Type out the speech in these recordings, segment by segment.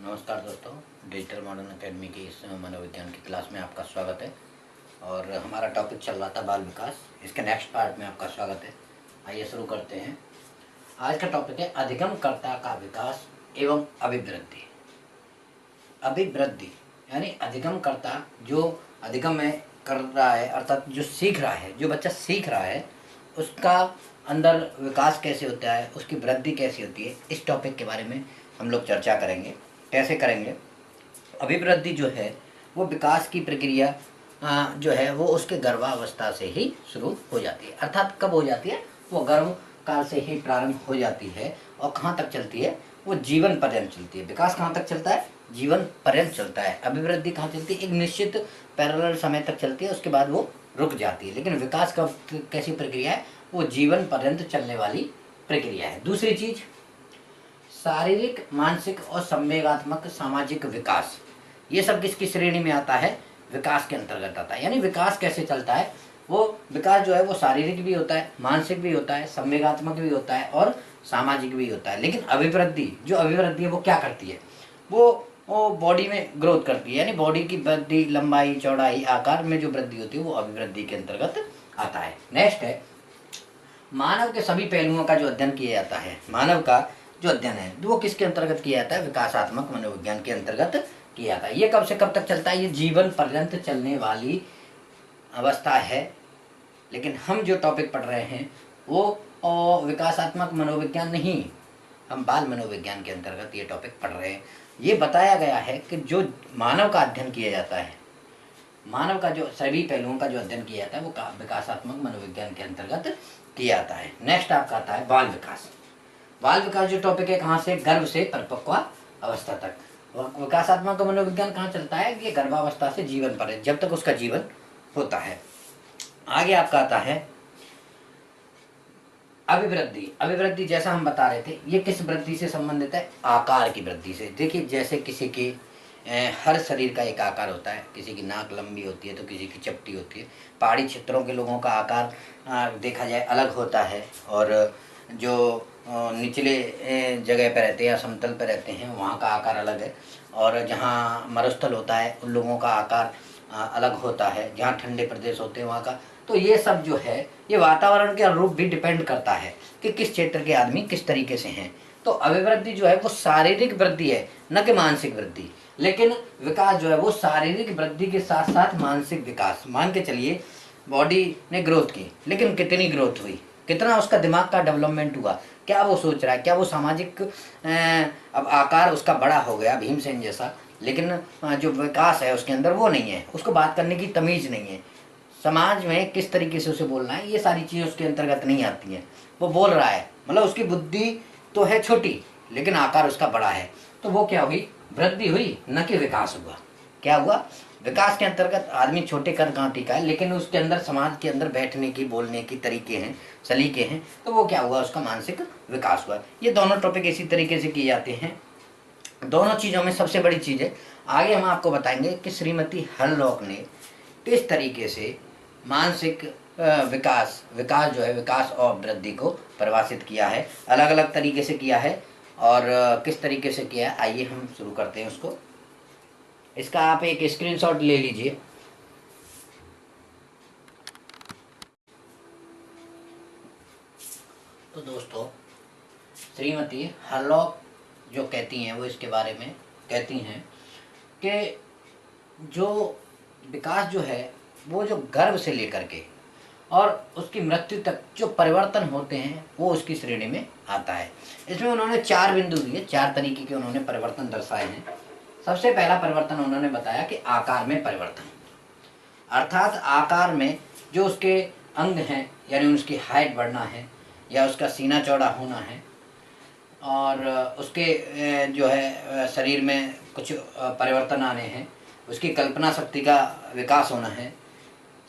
नमस्कार दोस्तों, digital modern academy की इस मनोविज्ञान की क्लास में आपका स्वागत है। और हमारा टॉपिक चल रहा था बाल विकास। इसके नेक्स्ट पार्ट में आपका स्वागत है। आइए शुरू करते हैं। आज का टॉपिक है अधिगमकर्ता का विकास एवं अभिवृद्धि। अभिवृद्धि यानी अधिगमकर्ता जो अधिगम है कर रहा है, अर्थात जो सीख रहा है, जो बच्चा सीख रहा है उसका अंदर विकास कैसे होता है, उसकी वृद्धि कैसी होती है। इस टॉपिक के बारे में हम लोग चर्चा करेंगे। कैसे करेंगे? अभिवृद्धि जो है वो विकास की प्रक्रिया जो है वो उसके गर्भावस्था से ही शुरू हो जाती है। अर्थात कब हो जाती है? वो गर्भ काल से ही प्रारंभ हो जाती है। और कहाँ तक चलती है? वो जीवन पर्यंत चलती है। विकास कहाँ तक चलता है? जीवन पर्यंत चलता है। अभिवृद्धि कहाँ चलती है? एक निश्चित पैरेलल समय तक चलती है, उसके बाद वो रुक जाती है। लेकिन विकास कब, कैसी प्रक्रिया है? वो जीवन पर्यंत चलने वाली प्रक्रिया है। दूसरी चीज, शारीरिक, मानसिक और संवेगात्मक सामाजिक विकास, ये सब किसकी श्रेणी में आता है? विकास के अंतर्गत आता है। यानी विकास कैसे चलता है? वो विकास जो है वो शारीरिक भी होता है, मानसिक भी होता है, संवेगात्मक भी होता है और सामाजिक भी होता है। लेकिन अभिवृद्धि, जो अभिवृद्धि है वो क्या करती है? वो बॉडी में ग्रोथ करती है। यानी बॉडी की वृद्धि, लंबाई, चौड़ाई, आकार में जो वृद्धि होती है वो अभिवृद्धि के अंतर्गत आता है। नेक्स्ट है मानव के सभी पहलुओं का जो अध्ययन किया जाता है। मानव का जो अध्ययन है वो किसके अंतर्गत किया जाता है? विकासात्मक मनोविज्ञान के अंतर्गत किया जाता है। ये कब से कब तक चलता है? ये जीवन पर्यंत चलने वाली अवस्था है। लेकिन हम जो टॉपिक पढ़ रहे हैं वो विकासात्मक मनोविज्ञान नहीं, हम बाल मनोविज्ञान के अंतर्गत ये टॉपिक पढ़ रहे हैं। ये बताया गया है कि जो मानव का अध्ययन किया जाता है, मानव का जो सभी पहलुओं का जो अध्ययन किया जाता है वो विकासात्मक मनोविज्ञान के अंतर्गत किया जाता है। नेक्स्ट आपका आता है बाल विकास। बाल विकास जो टॉपिक है, कहाँ से? गर्भ से परिपक्व अवस्था तक। विकासात्मक मनोविज्ञान कहाँ चलता है? ये गर्भावस्था से जीवन पर है, जब तक उसका जीवन होता है। आगे आपका आता है अभिवृद्धि। अभिवृद्धि जैसा हम बता रहे थे, ये किस वृद्धि से संबंधित है? आकार की वृद्धि से। देखिए, जैसे किसी की हर शरीर का एक आकार होता है। किसी की नाक लंबी होती है तो किसी की चपटी होती है। पहाड़ी क्षेत्रों के लोगों का आकार देखा जाए अलग होता है, और जो निचले जगह पर रहते हैं या समतल पर रहते हैं वहाँ का आकार अलग है। और जहाँ मरुस्थल होता है उन लोगों का आकार अलग होता है। जहाँ ठंडे प्रदेश होते हैं वहाँ का। तो ये सब जो है ये वातावरण के अनुरूप भी डिपेंड करता है कि किस क्षेत्र के आदमी किस तरीके से हैं। तो अभिवृद्धि जो है वो शारीरिक वृद्धि है, न कि मानसिक वृद्धि। लेकिन विकास जो है वो शारीरिक वृद्धि के साथ साथ मानसिक विकास। मान के चलिए बॉडी ने ग्रोथ की, लेकिन कितनी ग्रोथ हुई, कितना उसका दिमाग का डेवलपमेंट हुआ, क्या वो सोच रहा है, क्या वो सामाजिक अब आकार उसका बड़ा हो गया भीमसेन जैसा, लेकिन जो विकास है उसके अंदर वो नहीं है। उसको बात करने की तमीज़ नहीं है, समाज में किस तरीके से उसे बोलना है, ये सारी चीज़ें उसके अंतर्गत नहीं आती हैं। वो बोल रहा है, मतलब उसकी बुद्धि तो है छोटी लेकिन आकार उसका बड़ा है। तो वो क्या हुई? वृद्धि हुई, न कि विकास हुआ। क्या हुआ? विकास के अंतर्गत आदमी छोटे कद कांटी का है, लेकिन उसके अंदर समाज के अंदर बैठने की, बोलने की तरीके हैं, सलीके हैं। तो वो क्या हुआ? उसका मानसिक विकास हुआ। ये दोनों टॉपिक इसी तरीके से किए जाते हैं। दोनों चीज़ों में सबसे बड़ी चीज़ है, आगे हम आपको बताएंगे कि श्रीमती हरलॉक ने किस तरीके से मानसिक विकास जो है, विकास और वृद्धि को परिभाषित किया है, अलग अलग तरीके से किया है और किस तरीके से किया है। आइए हम शुरू करते हैं उसको। इसका आप एक स्क्रीनशॉट ले लीजिए। तो दोस्तों, श्रीमती हरलॉक जो कहती हैं वो इसके बारे में कहती हैं कि जो विकास जो है वो जो गर्भ से लेकर के और उसकी मृत्यु तक जो परिवर्तन होते हैं वो उसकी श्रेणी में आता है। इसमें उन्होंने 4 बिंदु दिए, 4 तरीके के उन्होंने परिवर्तन दर्शाए हैं। सबसे पहला परिवर्तन उन्होंने बताया कि आकार में परिवर्तन, अर्थात आकार में जो उसके अंग हैं, यानी उसकी हाइट बढ़ना है या उसका सीना चौड़ा होना है, और उसके जो है शरीर में कुछ परिवर्तन आने हैं, उसकी कल्पना शक्ति का विकास होना है,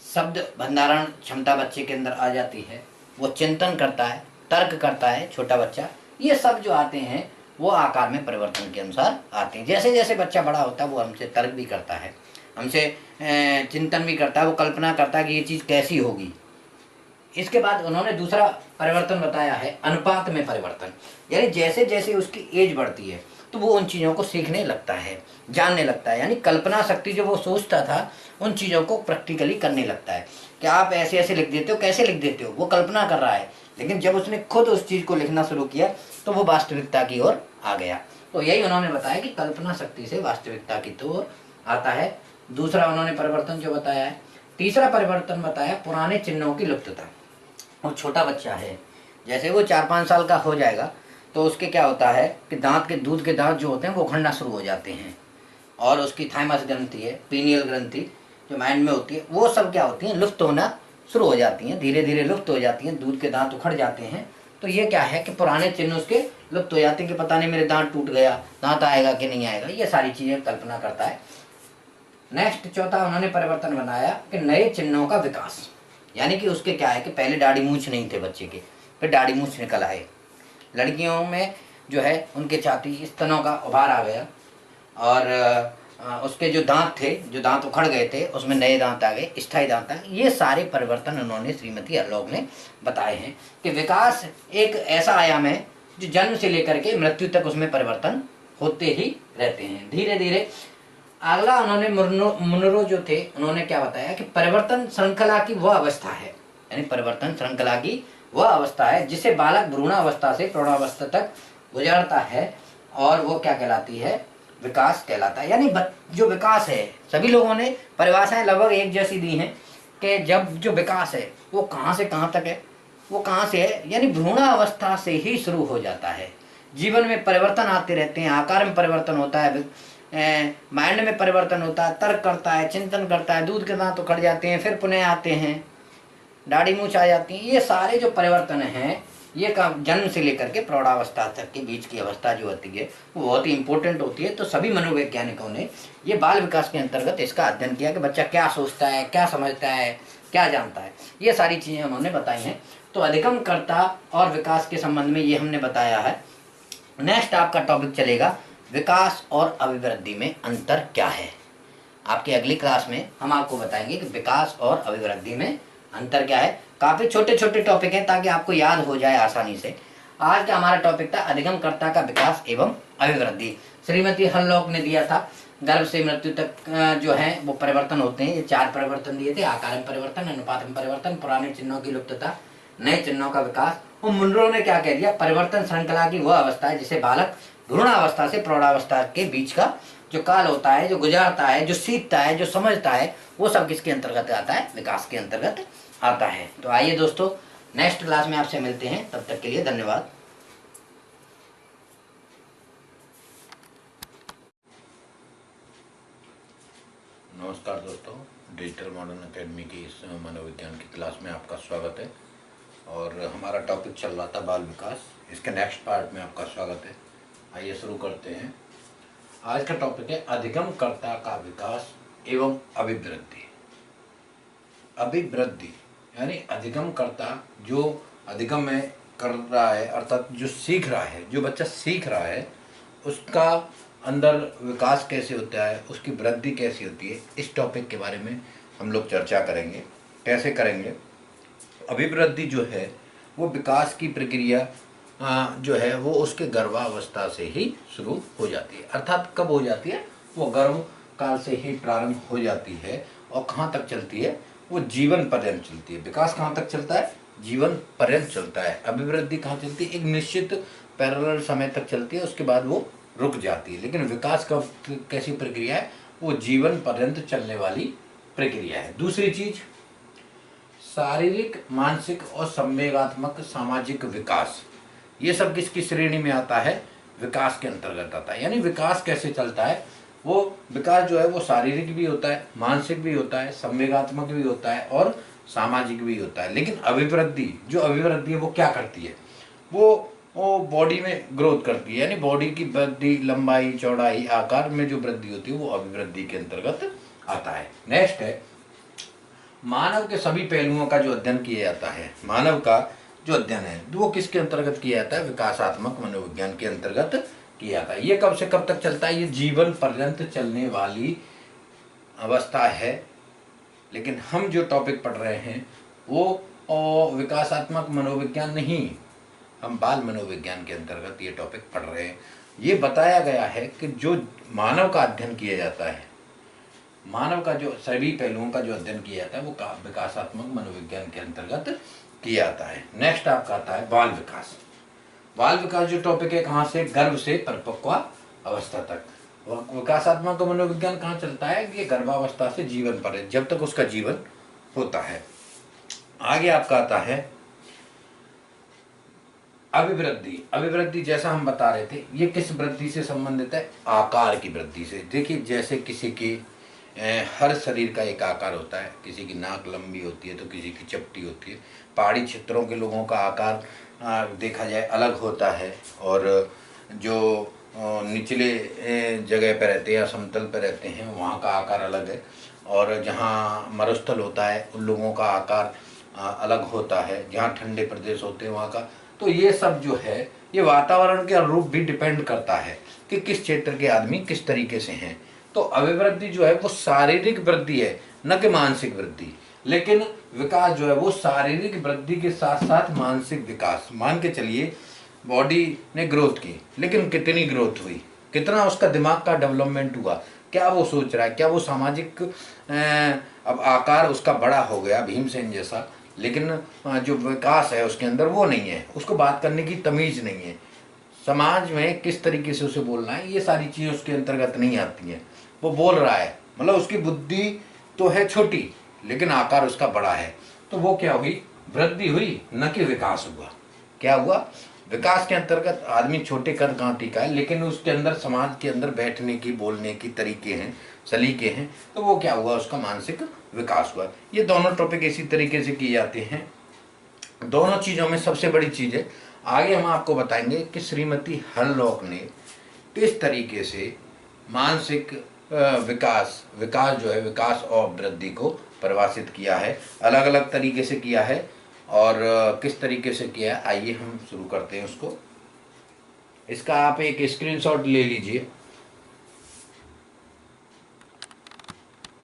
शब्द भंडारण क्षमता बच्चे के अंदर आ जाती है, वो चिंतन करता है, तर्क करता है छोटा बच्चा। ये सब जो आते हैं वो आकार में परिवर्तन के अनुसार आते हैं। जैसे जैसे बच्चा बड़ा होता है वो हमसे तर्क भी करता है, हमसे चिंतन भी करता है, वो कल्पना करता है कि ये चीज़ कैसी होगी। इसके बाद उन्होंने दूसरा परिवर्तन बताया है अनुपात में परिवर्तन, यानी जैसे जैसे उसकी एज बढ़ती है तो वो उन चीज़ों को सीखने लगता है, जानने लगता है। यानी कल्पना शक्ति जो वो सोचता था उन चीज़ों को प्रैक्टिकली करने लगता है कि आप ऐसे ऐसे लिख देते हो, कैसे लिख देते हो, वो कल्पना कर रहा है। लेकिन जब उसने खुद उस चीज़ को लिखना शुरू किया तो वो वास्तविकता की ओर आ गया। तो यही उन्होंने बताया कि कल्पना शक्ति से वास्तविकता की ओर आता है। दूसरा उन्होंने परिवर्तन जो बताया है। तीसरा परिवर्तन बताया पुराने चिन्हों की लुप्तता। वो छोटा बच्चा है, जैसे वो 4-5 साल का हो जाएगा तो उसके क्या होता है कि दांत के दूध के दांत जो होते हैं वो उखड़ना शुरू हो जाते हैं, और उसकी थाइमस ग्रंथि है, पीनियल ग्रंथि जो माइंड में होती है, वो सब क्या होती हैं, लुप्त होना शुरू हो जाती हैं, धीरे धीरे लुप्त हो जाती हैं, दूध के दांत उखड़ जाते हैं। तो ये क्या है कि पुराने चिन्ह उसके लुप्त हो जाते हैं कि पता नहीं मेरे दांत टूट गया, दांत आएगा कि नहीं आएगा, ये सारी चीज़ें कल्पना करता है। नेक्स्ट चौथा उन्होंने परिवर्तन बनाया कि नए चिन्हों का विकास। यानी कि उसके क्या है कि पहले दाढ़ी मूछ नहीं थे बच्चे के, फिर दाढ़ी मूछ निकल आए। लड़कियों में जो है उनके छाती स्तनों का उभार आ गया, और उसके जो दांत थे, जो दांत उखड़ गए थे, उसमें नए दांत आ गए, स्थायी दांत आ गए। ये सारे परिवर्तन उन्होंने श्रीमती हरलॉग ने बताए हैं कि विकास एक ऐसा आयाम है जो जन्म से लेकर के मृत्यु तक उसमें परिवर्तन होते ही रहते हैं धीरे धीरे। अगला उन्होंने मुनरो जो थे उन्होंने क्या बताया कि परिवर्तन श्रृंखला की वह अवस्था है, यानी परिवर्तन श्रृंखला की वह अवस्था है जिसे बालक भ्रूणावस्था से प्रौढ़ावस्था तक गुजरता है, और वो क्या कहलाती है, विकास कहलाता है। यानी जो विकास है, सभी लोगों ने परिभाषाएं लगभग एक जैसी दी हैं कि जब जो विकास है वो कहाँ से कहाँ तक है, वो कहाँ से है, यानी भ्रूणावस्था से ही शुरू हो जाता है। जीवन में परिवर्तन आते रहते हैं, आकार में परिवर्तन होता है, माइंड में परिवर्तन होता है, तर्क करता है, चिंतन करता है, दूध के दांत उखड़ जाते हैं, फिर पुनः आते हैं, दाढ़ी मूछ आ जाती है। ये सारे जो परिवर्तन हैं ये काम जन्म से लेकर के प्रौढ़ावस्था तक के बीच की अवस्था जो होती है वो बहुत ही इंपॉर्टेंट होती है। तो सभी मनोवैज्ञानिकों ने ये बाल विकास के अंतर्गत इसका अध्ययन किया कि बच्चा क्या सोचता है, क्या समझता है, क्या जानता है, ये सारी चीज़ें उन्होंने बताई हैं। तो अधिगमकर्ता और विकास के संबंध में ये हमने बताया है। नेक्स्ट आपका टॉपिक चलेगा विकास और अभिवृद्धि में अंतर क्या है। आपकी अगली क्लास में हम आपको बताएंगे कि विकास और अभिवृद्धि में अंतर क्या है। काफ़ी छोटे छोटे टॉपिक हैं ताकि आपको याद हो जाए आसानी से। आज का हमारा टॉपिक था अधिगमकर्ता का विकास एवं अभिवृद्धि। श्रीमती हरलॉग ने दिया था गर्भ से मृत्यु तक जो है वो परिवर्तन होते हैं। ये 4 परिवर्तन दिए थे, आकार में परिवर्तन, अनुपात में परिवर्तन, पुराने चिन्हों की लुप्तता, नए चिन्हों का विकास। और मुनरो ने क्या कह दिया, परिवर्तन श्रृंखला की वह अवस्था है जिसे बालक भ्रूणावस्था से प्रौढ़ावस्था के बीच का जो काल होता है, जो गुजारता है, जो सीखता है, जो समझता है, वो सब किसके अंतर्गत आता है, विकास के अंतर्गत आता है। तो आइए दोस्तों नेक्स्ट क्लास में आपसे मिलते हैं, तब तक के लिए धन्यवाद। नमस्कार दोस्तों, डिजिटल मॉडर्न एकेडमी की इस मनोविज्ञान की क्लास में आपका स्वागत है। और हमारा टॉपिक चल रहा था बाल विकास, इसके नेक्स्ट पार्ट में आपका स्वागत है। आइए शुरू करते हैं। आज का टॉपिक है अधिगमकर्ता का विकास एवं अभिवृद्धि। अभिवृद्धि यानी अधिगमकर्ता जो अधिगम में कर रहा है, अर्थात जो सीख रहा है, जो बच्चा सीख रहा है उसका अंदर विकास कैसे होता है, उसकी वृद्धि कैसी होती है, इस टॉपिक के बारे में हम लोग चर्चा करेंगे। कैसे करेंगे? अभिवृद्धि जो है वो विकास की प्रक्रिया जो है वो उसके गर्भावस्था से ही शुरू हो जाती है। अर्थात कब हो जाती है? वो गर्भ काल से ही प्रारंभ हो जाती है। और कहाँ तक चलती है? वो जीवन पर्यंत चलती है। विकास कहाँ तक चलता है? जीवन पर्यंत चलता है। अभिवृद्धि कहाँ चलती है? एक निश्चित पैरेलल समय तक चलती है, उसके बाद वो रुक जाती है। लेकिन विकास का कैसी प्रक्रिया है? वो जीवन पर्यंत चलने वाली प्रक्रिया है। दूसरी चीज, शारीरिक, मानसिक और संवेगात्मक सामाजिक विकास, ये सब किसकी श्रेणी में आता है? विकास के अंतर्गत आता है। यानी विकास कैसे चलता है? वो विकास जो है वो शारीरिक भी होता है, मानसिक भी होता है, संवेगात्मक भी होता है और सामाजिक भी होता है। लेकिन अभिवृद्धि, जो अभिवृद्धि है वो क्या करती है? वो बॉडी में ग्रोथ करती है, यानी बॉडी की वृद्धि, लंबाई, चौड़ाई, आकार में जो वृद्धि होती है वो अभिवृद्धि के अंतर्गत आता है। नेक्स्ट है मानव के सभी पहलुओं का जो अध्ययन किया जाता है। मानव का जो अध्ययन है वो किसके अंतर्गत किया जाता है? विकासात्मक मनोविज्ञान के अंतर्गत किया जाता है। ये कब से कब तक चलता है? ये जीवन पर्यंत चलने वाली अवस्था है। लेकिन हम जो टॉपिक पढ़ रहे हैं वो विकासात्मक मनोविज्ञान नहीं, हम बाल मनोविज्ञान के अंतर्गत ये टॉपिक पढ़ रहे हैं। ये बताया गया है कि जो मानव का अध्ययन किया जाता है, मानव का जो सभी पहलुओं का जो अध्ययन किया जाता है वो विकासात्मक मनोविज्ञान के अंतर्गत किया जाता है। नेक्स्ट आपका आता है बाल विकास। बाल विकास जो टॉपिक है, कहाँ से, गर्भ से परिपक्व अवस्था तक। विकासात्मक मनोविज्ञान कहाँ चलता है, ये गर्भावस्था से जीवन पर है, जब तक उसका जीवन होता है। आगे आपका आता है अभिवृद्धि। अभिवृद्धि जैसा हम बता रहे थे, ये किस वृद्धि से संबंधित है, आकार की वृद्धि से। देखिए जैसे किसी की हर शरीर का एक आकार होता है, किसी की नाक लंबी होती है तो किसी की चपटी होती है। पहाड़ी क्षेत्रों के लोगों का आकार देखा जाए अलग होता है, और जो निचले जगह पर रहते हैं या समतल पर रहते हैं वहाँ का आकार अलग है, और जहाँ मरुस्थल होता है उन लोगों का आकार अलग होता है, जहाँ ठंडे प्रदेश होते हैं वहाँ का। तो ये सब जो है ये वातावरण के अनुरूप भी डिपेंड करता है कि किस क्षेत्र के आदमी किस तरीके से हैं। तो अभिवृद्धि जो है वो शारीरिक वृद्धि है, न कि मानसिक वृद्धि। लेकिन विकास जो है वो शारीरिक वृद्धि के साथ साथ मानसिक विकास। मान के चलिए बॉडी ने ग्रोथ की, लेकिन कितनी ग्रोथ हुई, कितना उसका दिमाग का डेवलपमेंट हुआ, क्या वो सोच रहा है, क्या वो सामाजिक अब आकार उसका बड़ा हो गया भीमसेन जैसा, लेकिन जो विकास है उसके अंदर वो नहीं है, उसको बात करने की तमीज़ नहीं है, समाज में किस तरीके से उसे बोलना है, ये सारी चीज़ें उसके अंतर्गत नहीं आती हैं। वो बोल रहा है, मतलब उसकी बुद्धि तो है छोटी लेकिन आकार उसका बड़ा है। तो वो क्या हुई, वृद्धि हुई, न कि विकास हुआ। क्या हुआ, विकास के अंतर्गत आदमी छोटे कद कांटी का है, लेकिन उसके अंदर समाज के अंदर बैठने की, बोलने की तरीके हैं, सलीके हैं, तो वो क्या हुआ, उसका मानसिक विकास हुआ। ये दोनों टॉपिक इसी तरीके से किए जाते हैं। दोनों चीज़ों में सबसे बड़ी चीज़ है, आगे हम आपको बताएंगे कि श्रीमती हरलॉक ने किस तरीके से मानसिक विकास जो है, विकास और वृद्धि को परिभाषित किया है, अलग अलग तरीके से किया है, और किस तरीके से किया है। आइए हम शुरू करते हैं उसको। इसका आप एक स्क्रीनशॉट ले लीजिए।